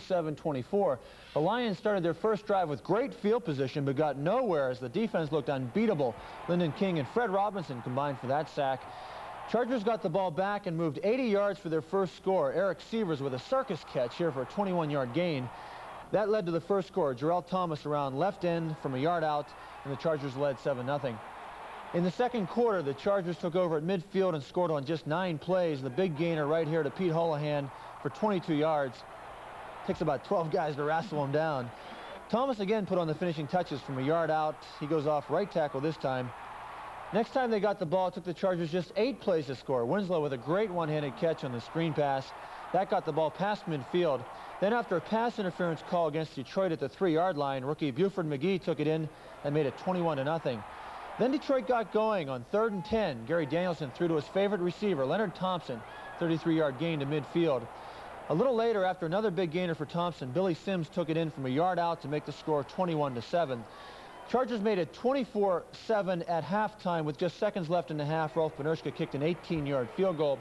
27-24. The Lions started their first drive with great field position, but got nowhere as the defense looked unbeatable. Lyndon King and Fred Robinson combined for that sack. Chargers got the ball back and moved 80 yards for their first score. Eric Sievers with a circus catch here for a 21-yard gain. That led to the first score. Jarrell Thomas around left end from a yard out, and the Chargers led 7-0. In the second quarter, the Chargers took over at midfield and scored on just 9 plays. The big gainer right here to Pete Holohan for 22 yards. Takes about 12 guys to wrestle him down. Thomas again put on the finishing touches from a yard out. He goes off right tackle this time. Next time they got the ball, it took the Chargers just 8 plays to score. Winslow with a great one-handed catch on the screen pass. That got the ball past midfield. Then after a pass interference call against Detroit at the 3-yard line, rookie Buford McGee took it in and made it 21-0. Then Detroit got going on 3rd and 10. Gary Danielson threw to his favorite receiver, Leonard Thompson, 33-yard gain to midfield. A little later, after another big gainer for Thompson, Billy Sims took it in from a yard out to make the score 21-7. Chargers made it 24-7 at halftime with just seconds left in the half. Rolf Benerschke kicked an 18-yard field goal.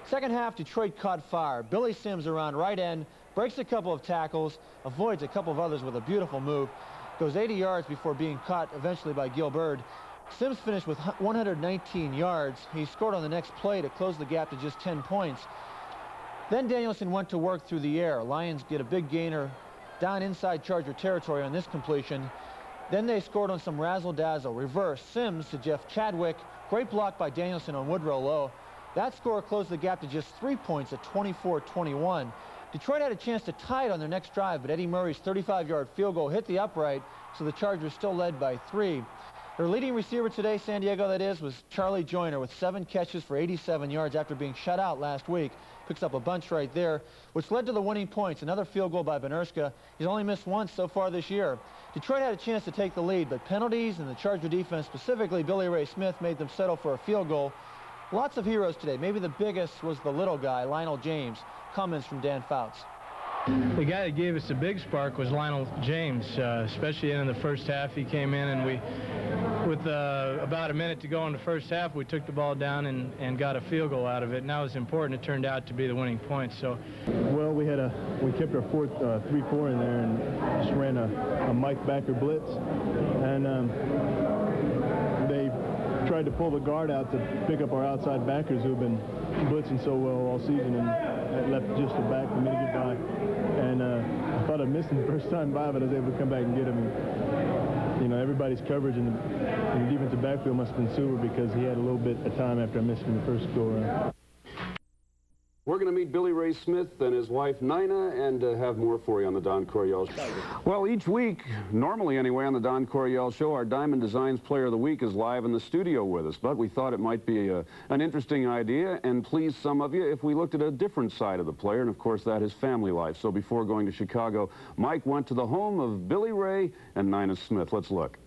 Second half, Detroit caught fire. Billy Sims around right end, breaks a couple of tackles, avoids a couple of others with a beautiful move, goes 80 yards before being caught eventually by Gil Bird. Sims finished with 119 yards. He scored on the next play to close the gap to just 10 points. Then Danielson went to work through the air. Lions get a big gainer down inside Charger territory on this completion. Then they scored on some razzle-dazzle. Reverse, Sims to Jeff Chadwick. Great block by Danielson on Woodrow Lowe. That score closed the gap to just 3 points at 24-21. Detroit had a chance to tie it on their next drive, but Eddie Murray's 35-yard field goal hit the upright, so the Chargers still led by 3. Their leading receiver today, San Diego that is, was Charlie Joyner with 7 catches for 87 yards after being shut out last week. Picks up a bunch right there, which led to the winning points. Another field goal by Benerschke. He's only missed once so far this year. Detroit had a chance to take the lead, but penalties and the Charger defense, specifically Billy Ray Smith, made them settle for a field goal. Lots of heroes today. Maybe the biggest was the little guy, Lionel James. Comments from Dan Fouts. The guy that gave us the big spark was Lionel James, especially in the first half. He came in and with about a minute to go in the first half, we took the ball down and got a field goal out of it, and that was important. It turned out to be the winning point. So, well, we kept our 3-4 in there and just ran a Mike Backer blitz, and they tried to pull the guard out to pick up our outside backers who have been blitzing so well all season, and that left just the back for me to get by. And I thought I missed him the first time by, but I was able to come back and get him. And, you know, everybody's coverage in the defensive backfield must have been super because he had a little bit of time after I missed him the first go-around. We're going to meet Billy Ray Smith and his wife, Nina, and have more for you on the Don Coryell Show. Well, each week, normally anyway, on the Don Coryell Show, our Diamond Designs Player of the Week is live in the studio with us. But we thought it might be an interesting idea and please some of you if we looked at a different side of the player, and of course that is family life. So before going to Chicago, Mike went to the home of Billy Ray and Nina Smith. Let's look.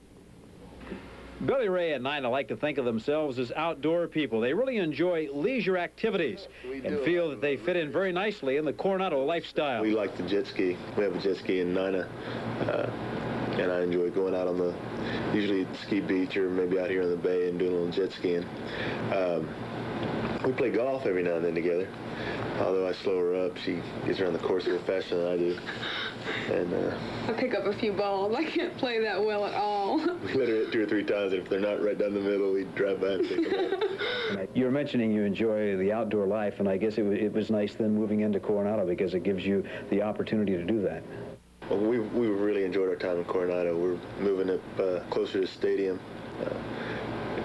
Billy Ray and Nina like to think of themselves as outdoor people. They really enjoy leisure activities and feel that they fit in very nicely in the Coronado lifestyle. We like to jet ski. We have a jet ski in Nina, and I enjoy going out on the, usually at the ski beach or maybe out here in the bay and doing a little jet skiing. We play golf every now and then together. Although I slow her up, she gets around the course a little faster than I do. And I pick up a few balls. I can't play that well at all. We let her hit 2 or 3 times, and if they're not right down the middle, we drive by and pick them up. You were mentioning you enjoy the outdoor life, and I guess it was nice then moving into Coronado because it gives you the opportunity to do that. Well, we really enjoyed our time in Coronado. We're moving up closer to the stadium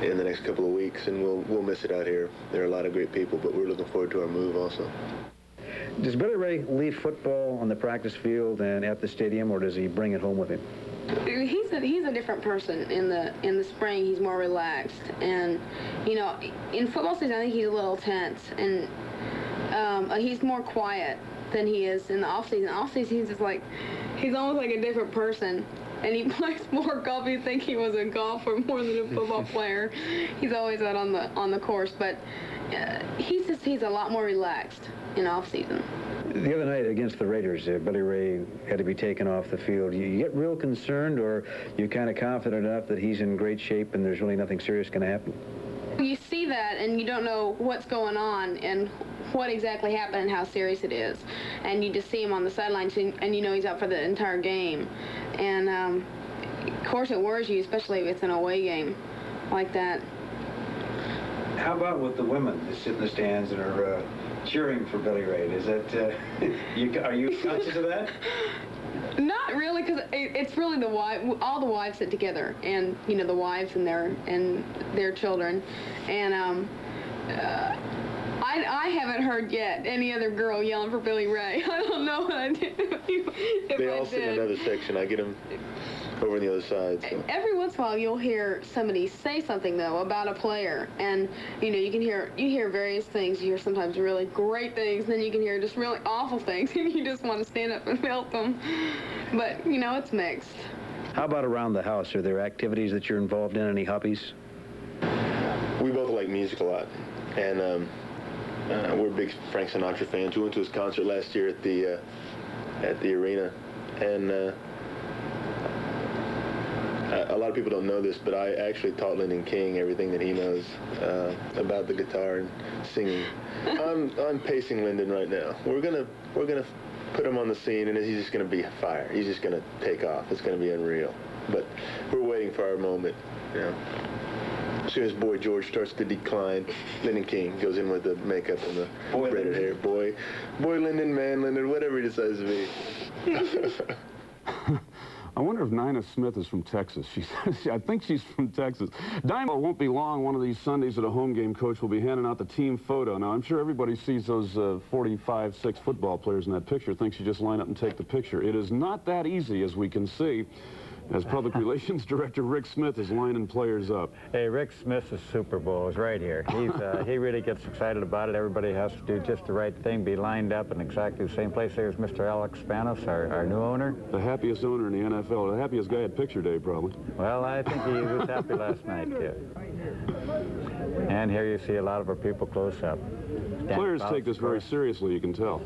in the next couple of weeks, and we'll miss it out here. There are a lot of great people, but we're looking forward to our move also. Does Billy Ray leave football on the practice field and at the stadium, or does he bring it home with him? He's a different person. In the spring, he's more relaxed, and you know, in football season, I think he's a little tense, and he's more quiet than he is in the off season. Off season, he's just like, he's almost like a different person. And he plays more golf. You'd think he was a golfer more than a football player. He's always out on the course, but he's a lot more relaxed in off season. The other night against the Raiders, Billy Ray had to be taken off the field. You get real concerned, or you're kind of confident enough that he's in great shape and there's really nothing serious going to happen? You see that, and you don't know what's going on and what exactly happened and how serious it is. And you just see him on the sidelines, and you know he's out for the entire game. And of course it worries you, especially if it's an away game like that. How about with the women that sit in the stands and are cheering for Billy Ray? Is that, are you conscious of that? Not really, because it's really the wife. All the wives sit together, and you know the wives and their children, and I haven't heard yet any other girl yelling for Billy Ray. I don't know what I did. They all sit in another section. I get them over on the other side. So. Every once in a while, you'll hear somebody say something though about a player, and you know you hear various things. You hear sometimes really great things, then you can hear just really awful things, and you just want to stand up and help them. But you know it's mixed. How about around the house? Are there activities that you're involved in? Any hobbies? We both like music a lot, and we're big Frank Sinatra fans. We went to his concert last year at the arena, and a lot of people don't know this, but I actually taught Lyndon King everything that he knows about the guitar and singing. I'm pacing Lyndon right now. We're gonna put him on the scene, and he's just gonna be fire. He's just gonna take off. It's gonna be unreal. But we're waiting for our moment, you know. As soon as Boy George starts to decline, Lyndon King goes in with the makeup and the braided hair. Boy Lyndon, man Lyndon, whatever he decides to be. I wonder if Nina Smith is from Texas. I think she's from Texas. Diamond won't be long. One of these Sundays at a home game, Coach will be handing out the team photo. Now, I'm sure everybody sees those 45-6 football players in that picture, thinks you just line up and take the picture. It is not that easy, as we can see, as Public Relations Director Rick Smith is lining players up. Hey, Rick Smith's Super Bowl is right here. He really gets excited about it. Everybody has to do just the right thing, be lined up in exactly the same place. There's Mr. Alex Spanos, our new owner. The happiest owner in the NFL, the happiest guy at picture day, probably. Well, I think he was happy last night, too. And here you see a lot of our people close up. Players take this very seriously, you can tell.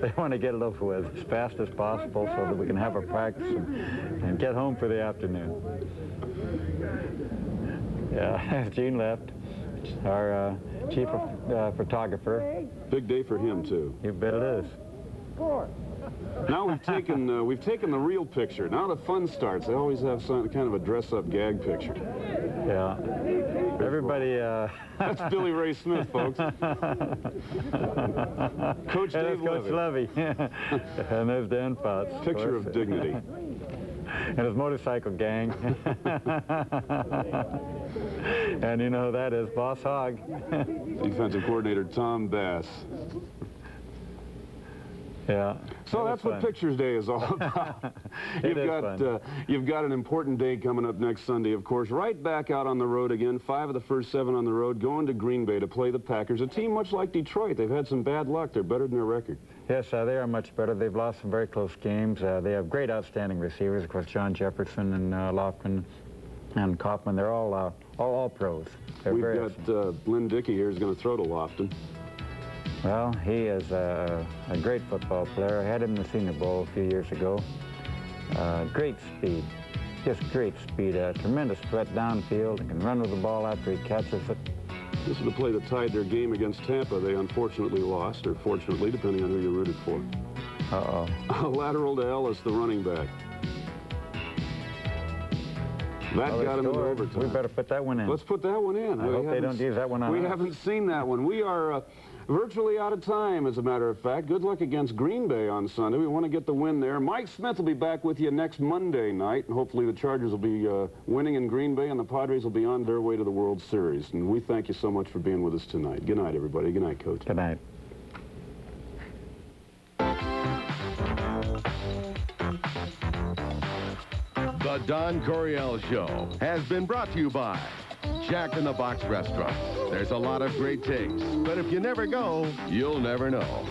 They want to get it over with as fast as possible so that we can have our practice and get home for the afternoon. Yeah, Gene left, our chief photographer. Big day for him, too. You bet it is. Now we've taken the real picture. Now the fun starts. They always have some kind of a dress-up gag picture. Yeah. Everybody. That's Billy Ray Smith, folks. Coach Dave Levy. And there's Dan Potts. Picture of dignity. And his motorcycle gang. And you know who that is, Boss Hogg. Defensive coordinator Tom Bass. Yeah. So that's what Pictures Day is all about. You've got an important day coming up next Sunday, of course. Right back out on the road again. 5 of the first 7 on the road, going to Green Bay to play the Packers. A team much like Detroit. They've had some bad luck. They're better than their record. Yes, they are much better. They've lost some very close games. They have great, outstanding receivers. Of course, John Jefferson and Lofgren and Kaufman. They're all pros. We've got Lynn Dickey here is going to throw to Lofton. Well, he is a great football player. I had him in the Senior Bowl a few years ago. Great speed, just great speed. A tremendous threat downfield. He can run with the ball after he catches it. This is the play that tied their game against Tampa. They unfortunately lost, or fortunately, depending on who you rooted for. Uh-oh. A lateral to Ellis, the running back. That got him into overtime. We better put that one in. Let's put that one in. I hope they don't use that one on us. We haven't seen that one. We are virtually out of time, as a matter of fact. Good luck against Green Bay on Sunday. We want to get the win there. Mike Smith will be back with you next Monday night, and hopefully the Chargers will be winning in Green Bay, and the Padres will be on their way to the World Series. And we thank you so much for being with us tonight. Good night, everybody. Good night, Coach. Good night. The Don Coryell Show has been brought to you by Jack in the Box Restaurant. There's a lot of great taste, but if you never go, you'll never know.